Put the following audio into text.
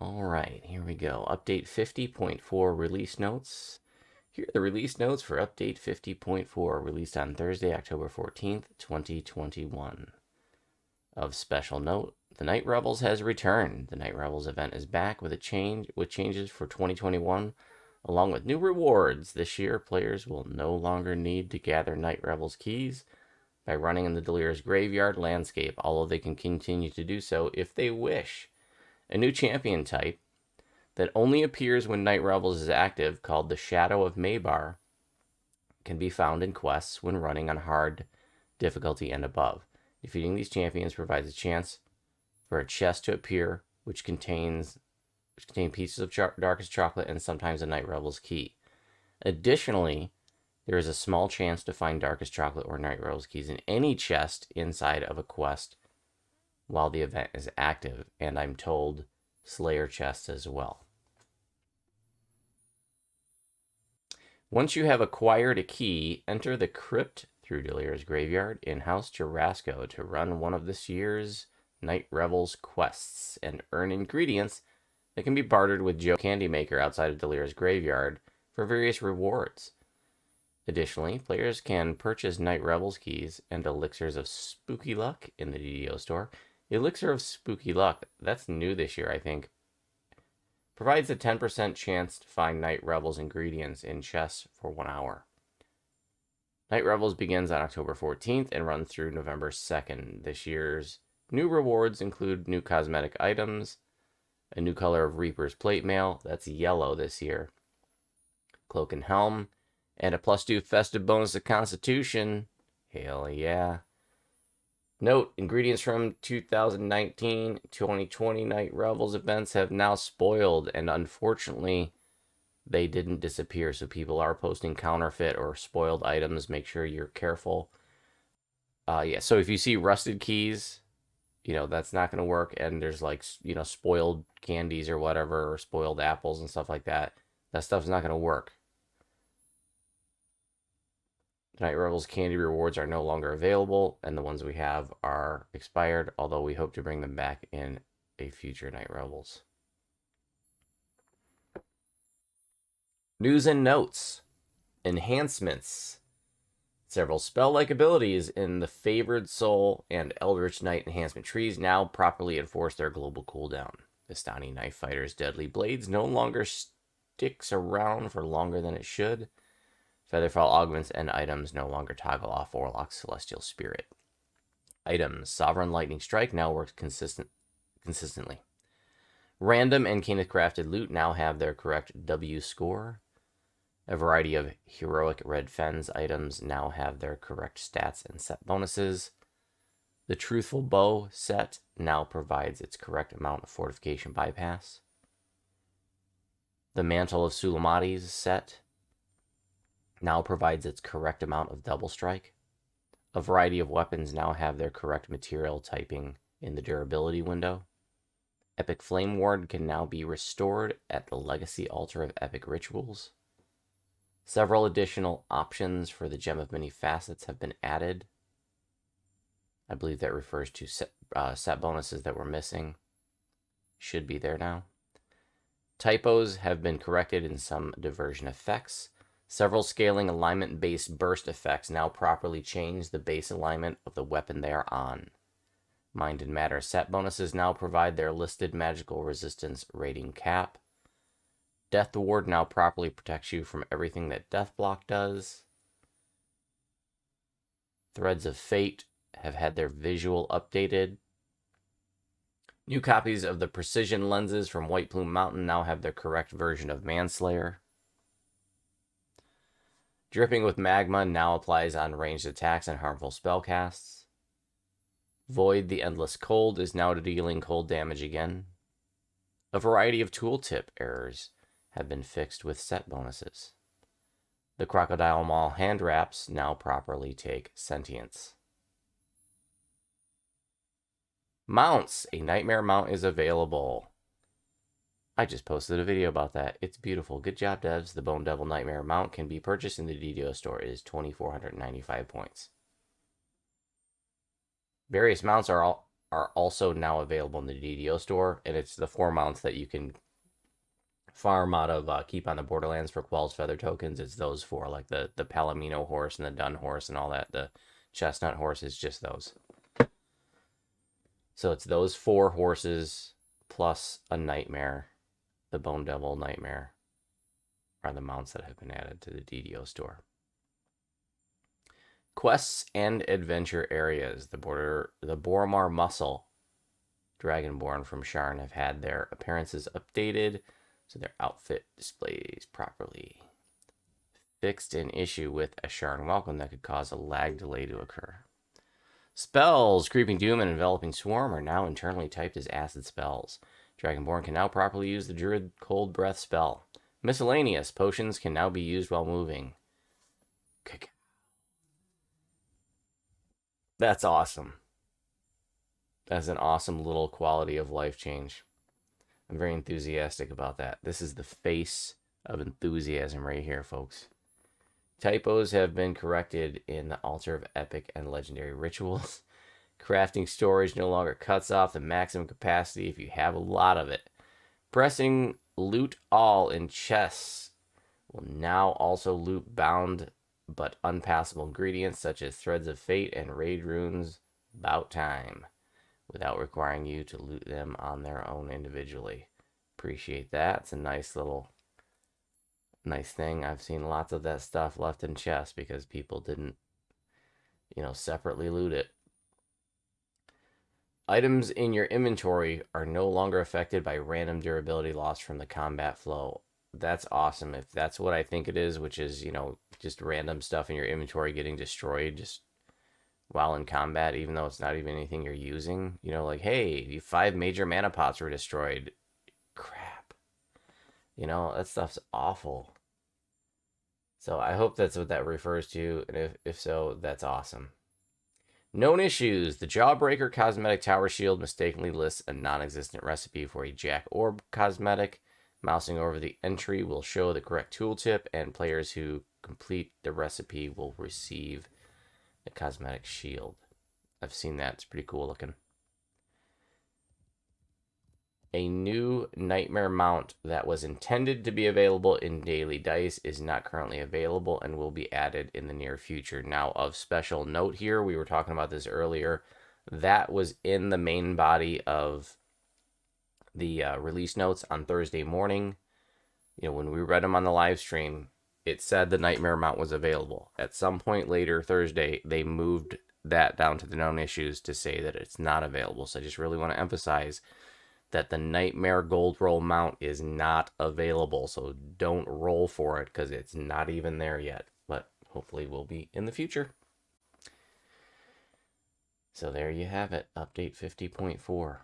All right, here we go. Update 50.4 release notes. Here are the release notes for Update 50.4, released on Thursday, October 14th, 2021. Of special note, the Night Revels has returned. The Night Revels event is back with changes for 2021, along with new rewards. This year, players will no longer need to gather Night Revels keys by running in the Delirious Graveyard landscape, although they can continue to do so if they wish. A new champion type that only appears when Night Revels is active, called the Shadow of Maybar, can be found in quests when running on hard difficulty and above. Defeating these champions provides a chance for a chest to appear, which contain pieces of darkest chocolate and sometimes a Night Revels key. Additionally, there is a small chance to find darkest chocolate or Night Revels keys in any chest inside of a quest while the event is active, and I'm told Slayer chests as well. Once you have acquired a key, enter the crypt through Delirious Graveyard in House Jarasco to run one of this year's Night Revels quests and earn ingredients that can be bartered with Joe Candymaker outside of Delirious Graveyard for various rewards. Additionally, players can purchase Night Revels keys and elixirs of Spooky Luck in the DDO store. Elixir of Spooky Luck, that's new this year, I think, provides a 10% chance to find Night Revels ingredients in chests for 1 hour. Night Revels begins on October 14th and runs through November 2nd. This year's new rewards include new cosmetic items, a new color of Reaper's plate mail, that's yellow this year, cloak and helm, and a +2 festive bonus of Constitution. Hell yeah. Note, ingredients from 2019-2020 Night Revels events have now spoiled, and unfortunately, they didn't disappear, so people are posting counterfeit or spoiled items. Make sure you're careful. So if you see rusted keys, that's not going to work, and there's spoiled candies or whatever, or spoiled apples and stuff like that. That stuff's not going to work. Night Revels candy rewards are no longer available, and the ones we have are expired, although we hope to bring them back in a future Night Revels. News and notes. Enhancements. Several spell-like abilities in the Favored Soul and Eldritch Knight enhancement trees now properly enforce their global cooldown. Vistani Knife Fighter's Deadly Blades no longer sticks around for longer than it should. Featherfall augments and items no longer toggle off Warlock's Celestial Spirit. Items. Sovereign Lightning Strike now works consistently. Random and Kenneth Crafted loot now have their correct W score. A variety of Heroic Red Fens items now have their correct stats and set bonuses. The Truthful Bow set now provides its correct amount of fortification bypass. The Mantle of Sulamatis set now provides its correct amount of double strike. A variety of weapons now have their correct material typing in the durability window. Epic Flame Ward can now be restored at the Legacy Altar of Epic Rituals. Several additional options for the Gem of Many Facets have been added. I believe that refers to set bonuses that were missing. Should be there now. Typos have been corrected in some diversion effects. Several scaling alignment-based burst effects now properly change the base alignment of the weapon they are on. Mind and Matter set bonuses now provide their listed magical resistance rating cap. Death Ward now properly protects you from everything that Death Block does. Threads of Fate have had their visual updated. New copies of the Precision lenses from White Plume Mountain now have their correct version of Manslayer. Dripping with Magma now applies on ranged attacks and harmful spellcasts. Void the Endless Cold is now dealing cold damage again. A variety of tooltip errors have been fixed with set bonuses. The Crocodile Maul hand wraps now properly take sentience. Mounts. A Nightmare mount is available. I just posted a video about that. It's beautiful. Good job, devs. The Bone Devil Nightmare mount can be purchased in the DDO store. It is 2,495 points. Various mounts are are also now available in the DDO store, and it's the 4 mounts that you can farm out of Keep on the Borderlands for Quell's Feather tokens. It's those 4, like the Palomino horse and the Dun horse and all that. The Chestnut horse is just those. So it's those 4 horses plus a Nightmare, the Bone Devil Nightmare, are the mounts that have been added to the DDO store. Quests and adventure areas. The Boromar Muscle Dragonborn from Sharn have had their appearances updated so their outfit displays properly. Fixed an issue with a Sharn welcome that could cause a lag delay to occur. Spells, Creeping Doom and Enveloping Swarm, are now internally typed as acid spells. Dragonborn can now properly use the Druid Cold Breath spell. Miscellaneous potions can now be used while moving. That's awesome. That's an awesome little quality of life change. I'm very enthusiastic about that. This is the face of enthusiasm right here, folks. Typos have been corrected in the Altar of Epic and Legendary Rituals. Crafting storage no longer cuts off the maximum capacity if you have a lot of it. Pressing loot all in chests will now also loot bound but unpassable ingredients such as Threads of Fate and Raid Runes about time, without requiring you to loot them on their own individually. Appreciate that. It's a nice thing. I've seen lots of that stuff left in chests because people didn't, separately loot it. Items in your inventory are no longer affected by random durability loss from the combat flow. That's awesome. If that's what I think it is, which is, just random stuff in your inventory getting destroyed just while in combat, even though it's not even anything you're using. Like, hey, 5 major mana pots were destroyed. Crap. That stuff's awful. So I hope that's what that refers to, and if so, that's awesome. Known issues. The Jawbreaker Cosmetic Tower Shield mistakenly lists a non-existent recipe for a Jack Orb cosmetic. Mousing over the entry will show the correct tooltip, and players who complete the recipe will receive the cosmetic shield. I've seen that. It's pretty cool looking. A new Nightmare mount that was intended to be available in Daily Dice is not currently available and will be added in the near future. Now, of special note here, we were talking about this earlier, that was in the main body of the release notes on Thursday morning. When we read them on the live stream, it said the Nightmare mount was available. At some point later Thursday, they moved that down to the known issues to say that it's not available. So I just really want to emphasize that the Nightmare Gold Roll mount is not available. So don't roll for it because it's not even there yet. But hopefully will be in the future. So there you have it. Update 50.4.